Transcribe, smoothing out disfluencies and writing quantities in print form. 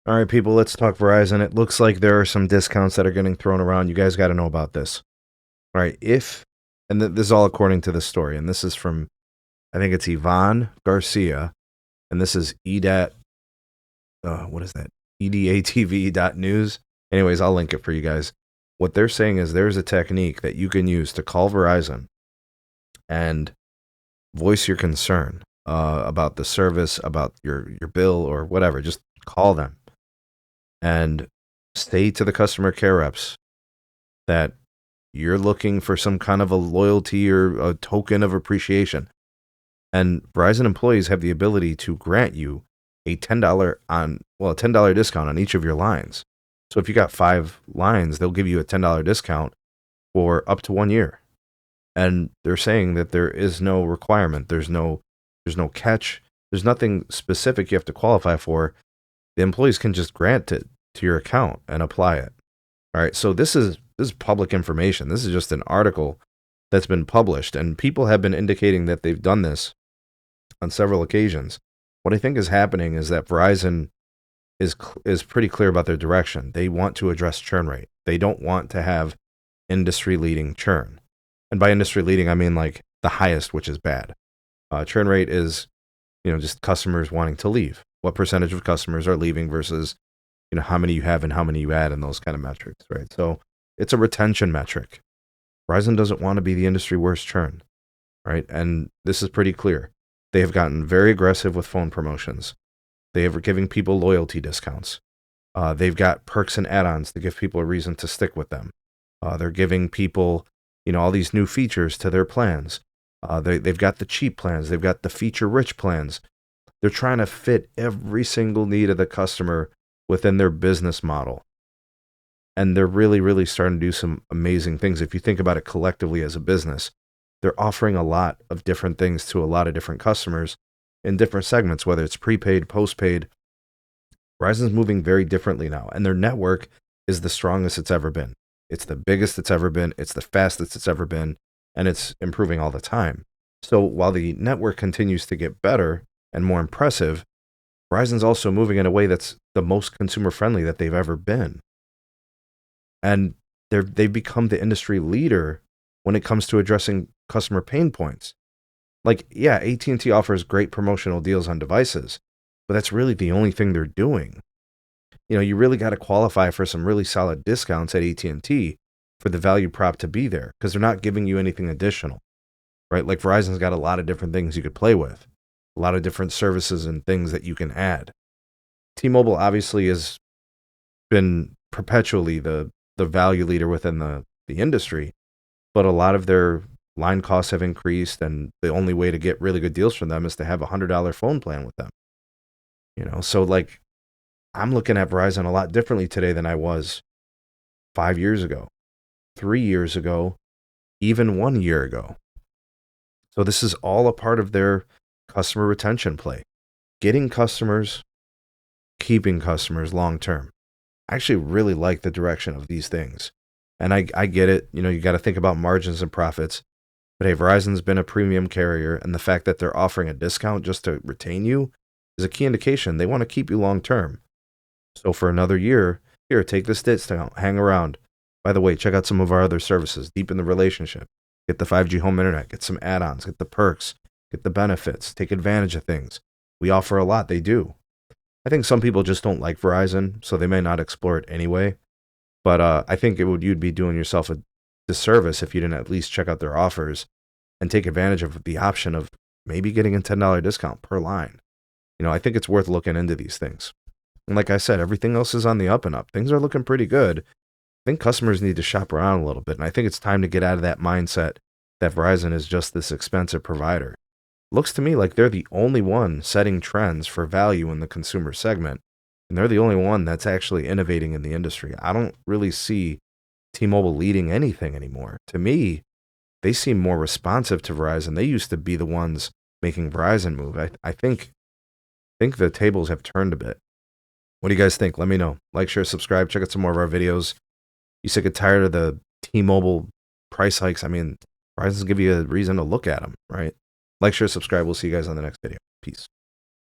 All right, people, let's talk Verizon. It looks like there are some discounts that are getting thrown around. You guys got to know about this. All right, this is all according to the story, and this is from, I think it's Yvonne Garcia, and this is what is that? EDATV.news. Anyways, I'll link it for you guys. What they're saying is there's a technique that you can use to call Verizon and voice your concern about the service, about your bill or whatever. Just call them and say to the customer care reps that you're looking for some kind of a loyalty or a token of appreciation. And Verizon employees have the ability to grant you a $10 discount on each of your lines. So if you got 5 lines, they'll give you a $10 discount for up to 1 year. And they're saying that there is no requirement. There's no catch. There's nothing specific you have to qualify for. The employees can just grant it to your account and apply it. All right. So this is public information. This is just an article that's been published, and people have been indicating that they've done this on several occasions. What I think is happening is that Verizon is pretty clear about their direction. They want to address churn rate. They don't want to have industry-leading churn. And by industry-leading, I mean like the highest, which is bad. Churn rate is, just customers wanting to leave. What percentage of customers are leaving versus, how many you have and how many you add and those kind of metrics, right? So it's a retention metric. Verizon doesn't want to be the industry worst churn, right? And this is pretty clear. They have gotten very aggressive with phone promotions. They are giving people loyalty discounts. They've got perks and add-ons to give people a reason to stick with them. They're giving people, all these new features to their plans. They've got the cheap plans. They've got the feature-rich plans. They're trying to fit every single need of the customer within their business model. And they're really, really starting to do some amazing things. If you think about it collectively as a business, they're offering a lot of different things to a lot of different customers in different segments, whether it's prepaid, postpaid. Verizon's moving very differently now, and their network is the strongest it's ever been. It's the biggest it's ever been. It's the fastest it's ever been, and it's improving all the time. So while the network continues to get better and more impressive, Verizon's also moving in a way that's the most consumer-friendly that they've ever been. And they've become the industry leader when it comes to addressing customer pain points. Like, yeah, AT&T offers great promotional deals on devices, but that's really the only thing they're doing. You really got to qualify for some really solid discounts at AT&T for the value prop to be there, because they're not giving you anything additional, right? Like Verizon's got a lot of different things you could play with, a lot of different services and things that you can add. T-Mobile obviously has been perpetually the value leader within the industry, but a lot of their line costs have increased, and the only way to get really good deals from them is to have a $100 phone plan with them. So like, I'm looking at Verizon a lot differently today than I was 5 years ago, 3 years ago, even 1 year ago. So this is all a part of their customer retention play. Getting customers, keeping customers long term. I actually really like the direction of these things. And I get it. You got to think about margins and profits. But hey, Verizon's been a premium carrier, and the fact that they're offering a discount just to retain you is a key indication they want to keep you long term. So for another year, here, take this discount, hang around. By the way, check out some of our other services, deepen the relationship, get the 5G home internet, get some add-ons, get the perks, get the benefits, take advantage of things. We offer a lot, they do. I think some people just don't like Verizon, so they may not explore it anyway. But I think you'd be doing yourself a disservice if you didn't at least check out their offers and take advantage of the option of maybe getting a $10 discount per line. I think it's worth looking into these things. And like I said, everything else is on the up and up. Things are looking pretty good. I think customers need to shop around a little bit, and I think it's time to get out of that mindset that Verizon is just this expensive provider. Looks to me like they're the only one setting trends for value in the consumer segment, and they're the only one that's actually innovating in the industry. I don't really see T-Mobile leading anything anymore. To me, they seem more responsive to Verizon. They used to be the ones making Verizon move. I think the tables have turned a bit. What do you guys think? Let me know. Like, share, subscribe. Check out some more of our videos. You sick and tired of the T-Mobile price hikes? I mean, Verizon's give you a reason to look at them, right? Like, share, subscribe. We'll see you guys on the next video. Peace.